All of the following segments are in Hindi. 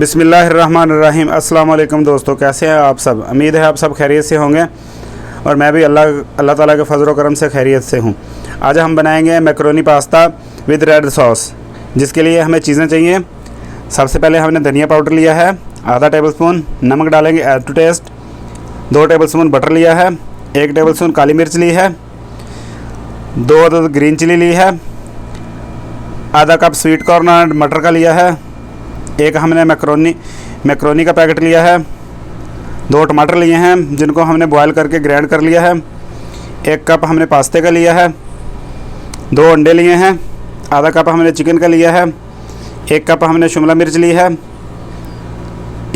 बिस्मिल्लाहिर्रहमानिर्रहीम। अस्सलाम वालेकुम दोस्तों, कैसे हैं आप सब। उम्मीद है आप सब खैरियत से होंगे और मैं भी अल्लाह ताला के फजल करम से खैरियत से हूँ। आज हम बनाएंगे macaroni pasta with red sauce, जिसके लिए हमें चीज़ें चाहिए। सबसे पहले हमने धनिया पाउडर लिया है आधा टेबलस्पून, नमक डालेंगे as to taste, 2 tablespoon butter लिया है, 1 टेबलस्पून काली मिर्च ली है, 2 अदद ग्रीन चिली ली है, आधा कप स्वीट कॉर्न और मटर का लिया है, एक हमने मैक्रोनी का पैकेट लिया है, 2 टमाटर लिए हैं जिनको हमने बॉयल करके ग्राइंड कर लिया है, 1 कप हमने पास्ते का लिया है, 2 अंडे लिए हैं, आधा कप हमने चिकन का लिया है, 1 कप हमने शिमला मिर्च ली है,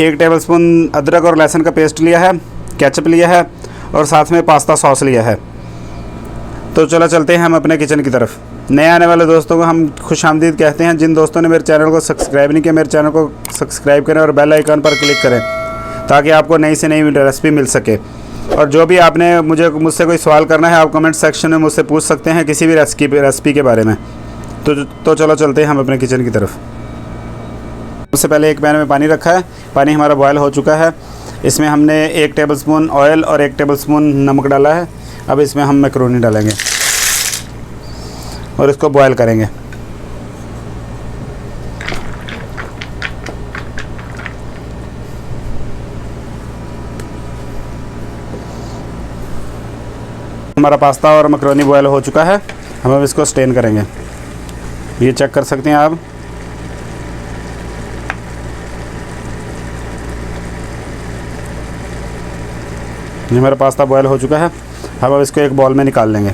1 टेबलस्पून अदरक और लहसुन का पेस्ट लिया है, केचप लिया है और साथ में पास्ता सॉस लिया है। तो चलो चलते हैं हम अपने किचन की तरफ। नए आने वाले दोस्तों को हम खुशामदीद कहते हैं। जिन दोस्तों ने मेरे चैनल को सब्सक्राइब नहीं किया, मेरे चैनल को सब्सक्राइब करें और बेल आइकन पर क्लिक करें ताकि आपको नई से नई रेसिपी मिल सके। और जो भी आपने मुझसे कोई सवाल करना है, आप कमेंट सेक्शन में मुझसे पूछ सकते हैं किसी भी रेसिपी के बारे में। तो चलो चलते हैं हम अपने किचन की तरफ। सबसे पहले एक पैन में पानी रखा है, पानी हमारा बॉयल हो चुका है। इसमें हमने 1 टेबलस्पून ऑयल और 1 टेबलस्पून नमक डाला है। अब इसमें हम मैक्रोनी डालेंगे और इसको बॉयल करेंगे। हमारा पास्ता और मैक्रोनी बॉयल हो चुका है। हम अब इसको स्टेन करेंगे। ये चेक कर सकते हैं आप। ये हमारा पास्ता बॉयल हो चुका है। हम अब इसको एक बाउल में निकाल लेंगे।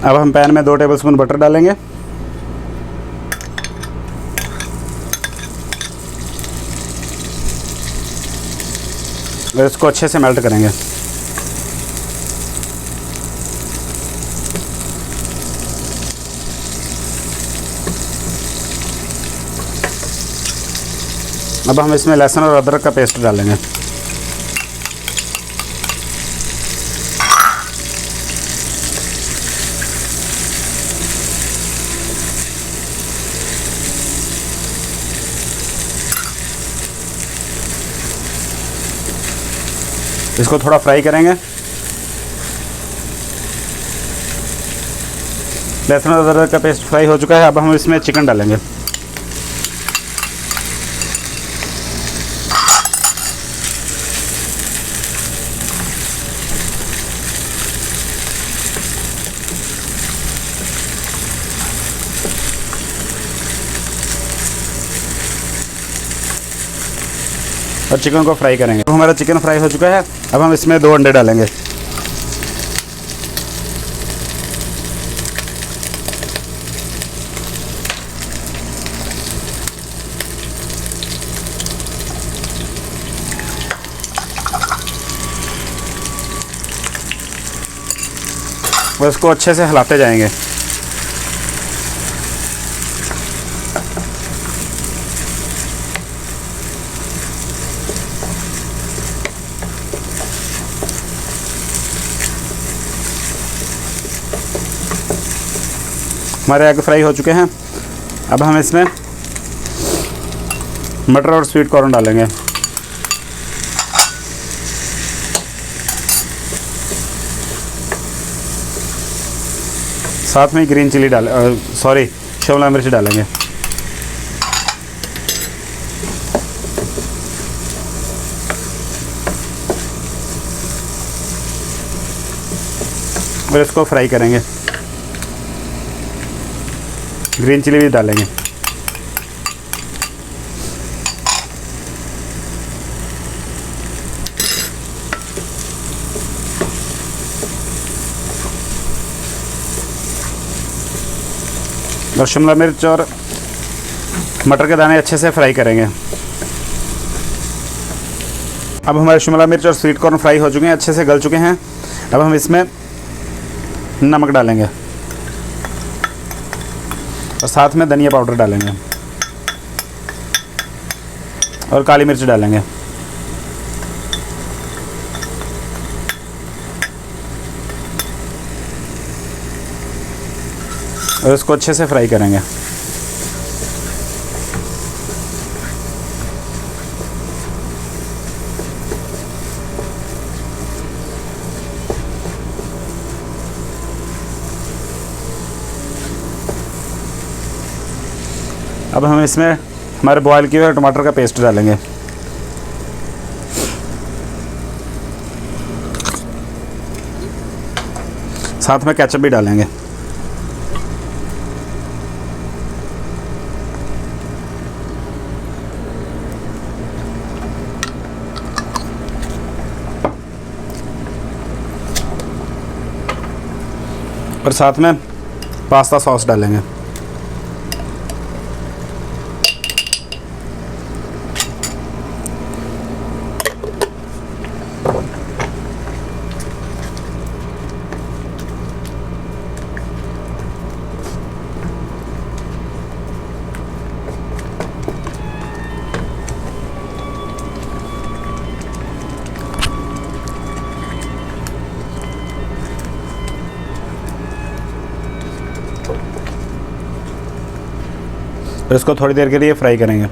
अब हम पैन में 2 टेबलस्पून बटर डालेंगे और इसको अच्छे से मेल्ट करेंगे। अब हम इसमें लहसुन और अदरक का पेस्ट डालेंगे। इसको थोड़ा फ्राई करेंगे। लहसुन और अदरक का पेस्ट फ्राई हो चुका है। अब हम इसमें चिकन डालेंगे। और चिकन को फ्राई करेंगे। तो हमारा चिकन फ्राई हो चुका है। अब हम इसमें 2 अंडे डालेंगे। और इसको अच्छे से हिलाते जाएंगे। हमारे एग फ्राई हो चुके हैं। अब हम इसमें मटर और स्वीट कॉर्न डालेंगे। साथ में ग्रीन चिली शिमला मिर्च डालेंगे। और इसको फ्राई करेंगे। ग्रीन चिली भी डालेंगे। और शिमला मिर्च और मटर के दाने अच्छे से फ्राई करेंगे। अब हमारे शिमला मिर्च और स्वीट कॉर्न फ्राई हो चुके हैं, अच्छे से गल चुके हैं। अब हम इसमें नमक डालेंगे और साथ में धनिया पाउडर डालेंगे और काली मिर्च डालेंगे और इसको अच्छे से फ्राई करेंगे। अब हम इसमें हमारे बॉयल किए हुए टमाटर का पेस्ट डालेंगे। साथ में केचप भी डालेंगे। और साथ में पास्ता सॉस डालेंगे। और इसको थोड़ी देर के लिए फ्राई करेंगे।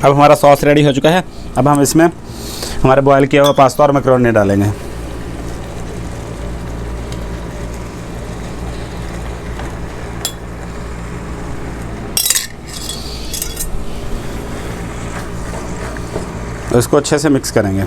अब हमारा सॉस रेडी हो चुका है। अब हम इसमें हमारे बॉयल किया हुआ पास्ता और मैकरोनी डालेंगे। तो इसको अच्छे से मिक्स करेंगे।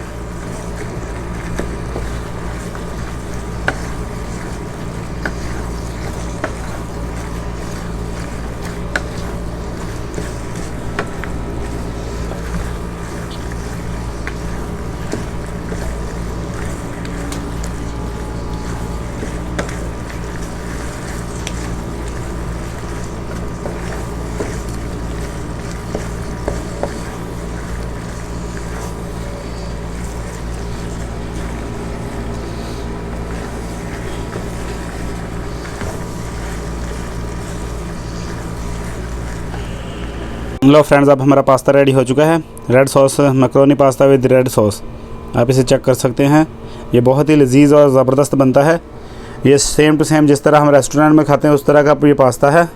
लो फ्रेंड्स, अब हमारा पास्ता रेडी हो चुका है। Red sauce macaroni pasta with red sauce, आप इसे चेक कर सकते हैं। ये बहुत ही लजीज और ज़बरदस्त बनता है। ये सेम टू सेम जिस तरह हम रेस्टोरेंट में खाते हैं उस तरह का ये पास्ता है।